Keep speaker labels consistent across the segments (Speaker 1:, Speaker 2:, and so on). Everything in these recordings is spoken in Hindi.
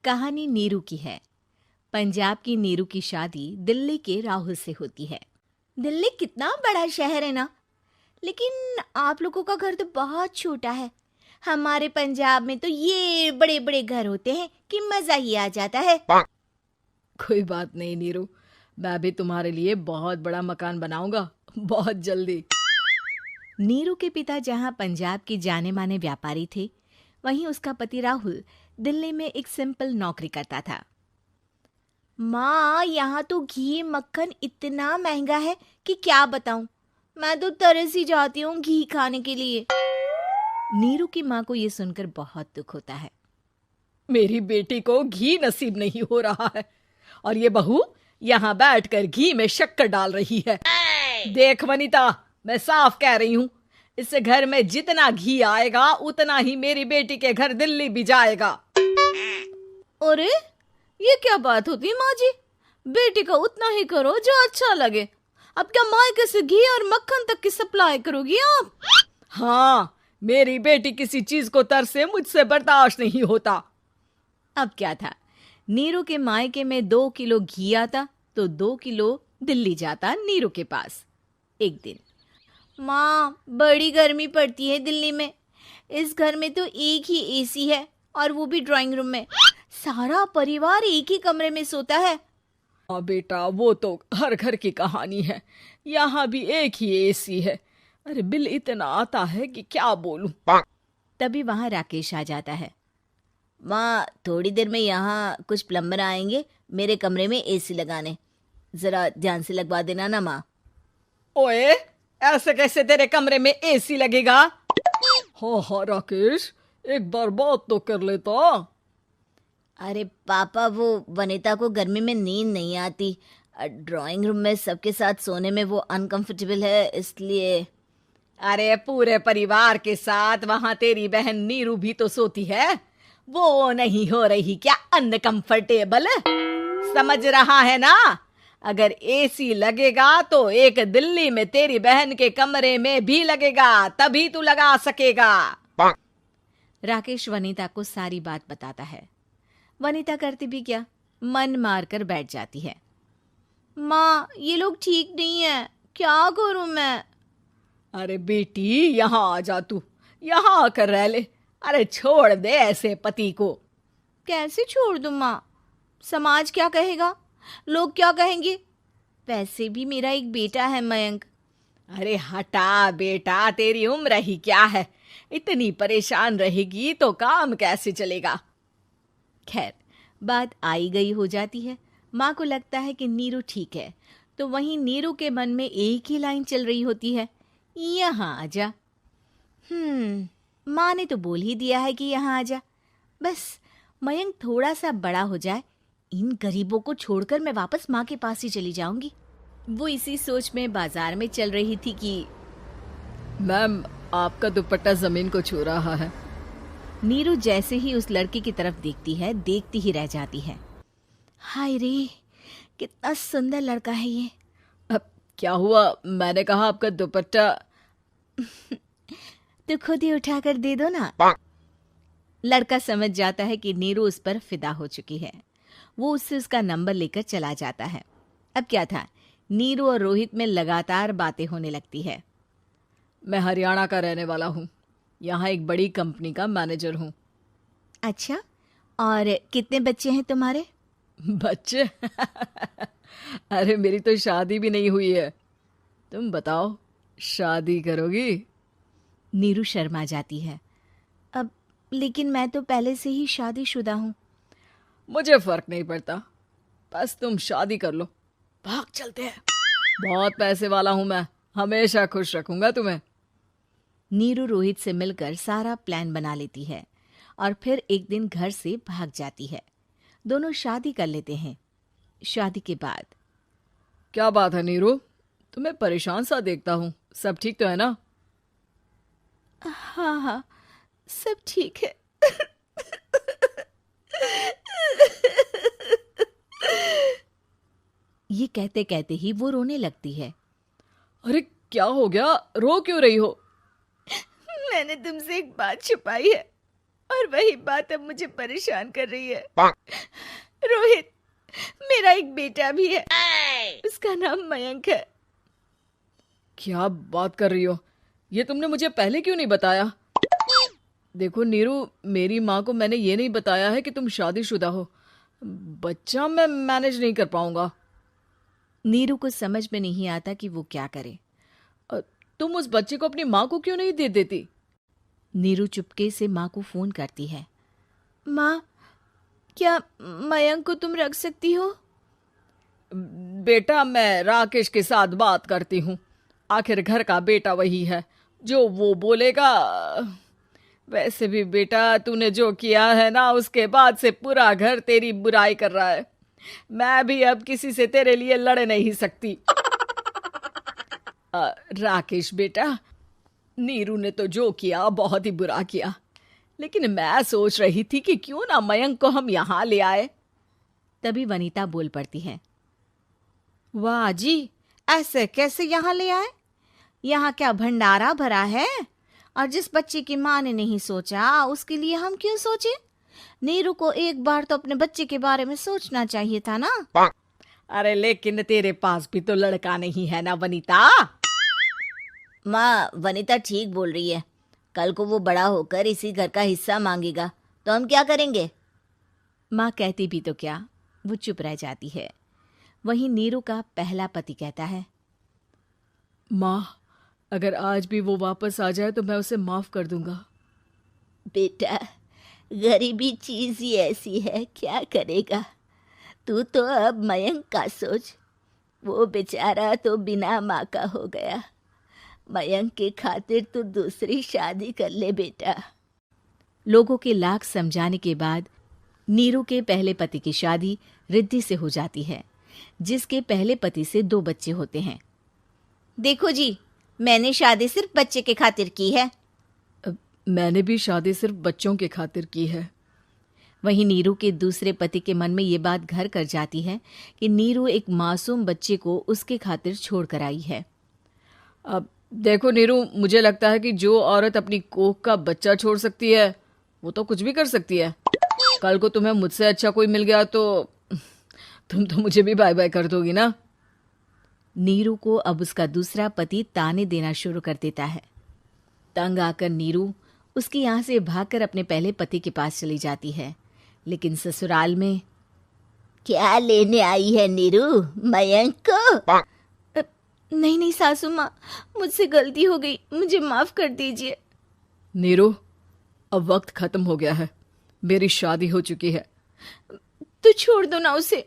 Speaker 1: कहानी नीरू की है। पंजाब की नीरू की शादी दिल्ली के राहुल से होती है। दिल्ली कितना बड़ा शहर है ना, लेकिन आप लोगों का घर तो बहुत छोटा है। हमारे पंजाब में तो ये बड़े बड़े घर होते हैं कि मजा ही आ जाता है।
Speaker 2: कोई बात नहीं नीरू, मैं भी तुम्हारे लिए बहुत बड़ा मकान बनाऊंगा बहुत जल्दी।
Speaker 1: नीरू के पिता जहाँ पंजाब के जाने माने व्यापारी थे, वहीं उसका पति राहुल दिल्ली में एक सिंपल नौकरी करता था। माँ, यहाँ तो घी मक्खन इतना महंगा है कि क्या बताऊं। मैं तो तरस ही जाती हूँ घी खाने के लिए। नीरू की माँ को ये सुनकर बहुत दुख होता है।
Speaker 2: मेरी बेटी को घी नसीब नहीं हो रहा है और ये बहू यहाँ बैठकर घी में शक्कर डाल रही है। देख वनिता, मैं साफ कह रही हूँ, इस घर में जितना घी आएगा उतना ही मेरी बेटी के घर दिल्ली भी जाएगा।
Speaker 1: अरे ये क्या बात होती है माँ जी? बेटी का उतना ही करो जो अच्छा लगे। अब क्या मायके से घी और मक्खन तक की सप्लाई करोगी आप?
Speaker 2: हाँ, मेरी बेटी किसी चीज को तरसे मुझसे बर्दाश्त नहीं होता।
Speaker 1: अब क्या था, नीरू के मायके में 2 किलो घी आता तो 2 किलो दिल्ली जाता नीरू के पास। एक दिन, माँ बड़ी गर्मी पड़ती है दिल्ली में। इस घर में तो एक ही एसी है और वो भी ड्राइंग रूम में। सारा परिवार एक ही कमरे में सोता है।
Speaker 2: हाँ बेटा, वो तो हर घर की कहानी है। यहाँ भी एक ही एसी है। अरे बिल इतना आता है कि क्या बोलूं।
Speaker 1: तभी वहां राकेश आ जाता है। माँ, थोड़ी देर में यहाँ कुछ प्लम्बर आएंगे मेरे कमरे में एसी लगाने। जरा ध्यान से लगवा देना ना माँ।
Speaker 2: ओए, ऐसे कैसे तेरे कमरे में एसी लगेगा? हाँ राकेश, एक बार बात तो कर लेता।
Speaker 1: अरे पापा, वो वनिता को गर्मी में नींद नहीं आती। ड्राइंग रूम में सबके साथ सोने में वो अनकंफर्टेबल है, इसलिए।
Speaker 2: अरे पूरे परिवार के साथ वहां तेरी बहन नीरू भी तो सोती है। वो नहीं हो रही क्या अनकंफर्टेबल? समझ रहा है ना? अगर एसी लगेगा तो एक दिल्ली में तेरी बहन के कमरे में भी लगेगा, तभी तू लगा सकेगा।
Speaker 1: राकेश वनिता को सारी बात बताता है। वनिता करती भी क्या, मन मार कर बैठ जाती है। माँ, ये लोग ठीक नहीं है, क्या करूं मैं?
Speaker 2: अरे बेटी, यहाँ आ जा, तू यहाँ आकर रह ले। अरे छोड़ दे ऐसे पति को।
Speaker 1: कैसे छोड़ दूं माँ? समाज क्या कहेगा, लोग क्या कहेंगे? वैसे भी मेरा एक बेटा है मयंक।
Speaker 2: अरे हटा बेटा, तेरी उम्र ही क्या है? इतनी परेशान रहेगी तो काम कैसे चलेगा?
Speaker 1: खैर, बात आई गई हो जाती है। माँ को लगता है कि नीरू ठीक है, तो वहीं नीरू के मन में एक ही लाइन चल रही होती है, यहाँ आजा। माँ ने तो बोल ही दिया है कि यहाँ आजा। बस मयंक थोड़ा सा बड़ा हो जाए, इन गरीबों को छोड़कर मैं वापस माँ के पास ही चली जाऊंगी। वो इसी सोच में बाजार में चल रही थी कि
Speaker 2: मैम, आपका दुपट्टा जमीन को छू रहा है।
Speaker 1: नीरू जैसे ही उस लड़की की तरफ देखती है, देखती ही रह जाती है। हाय रे, कितना सुंदर लड़का है ये।
Speaker 2: अब क्या हुआ? मैंने कहा आपका दुपट्टा।
Speaker 1: तो खुद ही उठाकर दे दो ना। लड़का समझ जाता है कि नीरू उस पर फिदा हो चुकी है। वो उससे उसका नंबर लेकर चला जाता है। अब क्या था, नीरू और रोहित में लगातार बातें होने लगती है।
Speaker 2: मैं हरियाणा का रहने वाला हूँ, यहाँ एक बड़ी कंपनी का मैनेजर हूँ।
Speaker 1: अच्छा, और कितने बच्चे हैं तुम्हारे?
Speaker 2: बच्चे? अरे मेरी तो शादी भी नहीं हुई है। तुम बताओ, शादी करोगी?
Speaker 1: नीरू शर्मा जाती है। अब लेकिन मैं तो पहले से ही शादीशुदा हूँ।
Speaker 2: मुझे फर्क नहीं पड़ता, बस तुम शादी कर लो, भाग चलते हैं। बहुत पैसे वाला हूं मैं, हमेशा खुश रखूंगा तुम्हें।
Speaker 1: नीरू रोहित से मिलकर सारा प्लान बना लेती है और फिर एक दिन घर से भाग जाती है। दोनों शादी कर लेते हैं। शादी के बाद,
Speaker 2: क्या बात है नीरू, तुम्हें परेशान सा देखता हूँ, सब ठीक तो है ना?
Speaker 1: हाँ हाँ, सब ठीक है। ये कहते कहते ही वो रोने लगती है।
Speaker 2: अरे क्या हो गया, रो क्यों रही हो?
Speaker 1: मैंने तुमसे एक बात छुपाई है।
Speaker 2: और वही बात अब मुझे परेशान कर रही है। रोहित, मेरा एक बेटा भी है, उसका नाम मयंक है। क्या बात कर रही हो? ये तुमने मुझे पहले क्यों नहीं बताया? देखो नीरू, मेरी माँ को मैंने ये नहीं बताया है कि तुम शादीशुदा हो। बच्चा मैं मैनेज नहीं कर पाऊंगा।
Speaker 1: नीरू को समझ में नहीं आता कि वो क्या करे।
Speaker 2: तुम उस बच्चे को अपनी माँ को क्यों नहीं दे देती?
Speaker 1: नीरू चुपके से माँ को फोन करती है। माँ, क्या मयंक को तुम रख सकती हो?
Speaker 2: बेटा, मैं राकेश के साथ बात करती हूँ। आखिर घर का बेटा वही है, जो वो बोलेगा। वैसे भी बेटा, तूने जो किया है ना, उसके बाद से पूरा घर तेरी बुराई कर रहा है। मैं भी अब किसी से तेरे लिए लड़ नहीं सकती। राकेश बेटा, नीरू ने तो जो किया बहुत ही बुरा किया, लेकिन मैं सोच रही थी कि क्यों ना मयंक को हम यहाँ ले आए।
Speaker 1: तभी वनीता बोल पड़ती है।
Speaker 2: वाह जी, ऐसे कैसे यहाँ ले आए?
Speaker 1: यहाँ क्या भंडारा भरा है? और जिस बच्चे की माँ ने नहीं सोचा, उसके लिए हम क्यों सोचे? नीरू को एक बार तो अपने बच्चे के बारे में सोचना चाहिए था ना।
Speaker 2: अरे लेकिन तेरे पास भी तो लड़का नहीं है ना वनीता।
Speaker 1: माँ, वनीता ठीक बोल रही है। कल को वो बड़ा होकर इसी घर का हिस्सा मांगेगा तो हम क्या करेंगे? माँ कहती भी तो क्या, वो चुप रह जाती है। वहीं नीरू का पहला पति कहता है।
Speaker 2: माँ, अगर आज भी वो वापस आ जाए तो मैं उसे माफ कर दूंगा।
Speaker 1: बेटा, गरीबी चीज ही ऐसी है, क्या करेगा। तू तो अब मयंक का सोच। वो बेचारा तो बिना माँ का हो गया। मयंक के खातिर तू दूसरी शादी कर ले बेटा। लोगों के लाख समझाने के बाद नीरू के पहले पति की शादी रिद्धि से हो जाती है, जिसके पहले पति से 2 बच्चे होते हैं। देखो जी, मैंने शादी सिर्फ बच्चे के खातिर की है।
Speaker 2: मैंने भी शादी सिर्फ बच्चों के खातिर की है।
Speaker 1: वहीं नीरू के दूसरे पति के मन में ये बात घर कर जाती है कि नीरू एक मासूम बच्चे को उसके खातिर छोड़ कर आई है।
Speaker 2: अब देखो नीरू, मुझे लगता है कि जो औरत अपनी कोख का बच्चा छोड़ सकती है, वो तो कुछ भी कर सकती है। कल को तुम्हें मुझसे अच्छा कोई मिल गया तो तुम तो मुझे भी बाय बाय कर दोगी ना।
Speaker 1: नीरू को अब उसका दूसरा पति ताने देना शुरू कर देता है। तंग आकर नीरू उसके यहाँ से भागकर अपने पहले पति के पास चली जाती है, लेकिन ससुराल में क्या लेने आई है नीरू, मयंक को? नहीं नहीं सासू माँ, मुझसे गलती हो गई, मुझे माफ कर दीजिए।
Speaker 2: नीरू, अब वक्त खत्म हो गया है, मेरी शादी हो चुकी है।
Speaker 1: तो छोड़ दो ना उसे,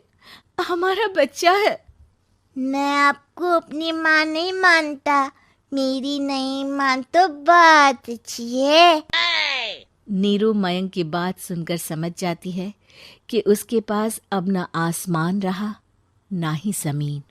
Speaker 1: हमारा बच्चा है। मैं आपको अपनी माँ नहीं मानता, मेरी नहीं मान तो बात अच्छी है। नीरू मयंक की बात सुनकर समझ जाती है कि उसके पास अब ना आसमान रहा ना ही जमीन।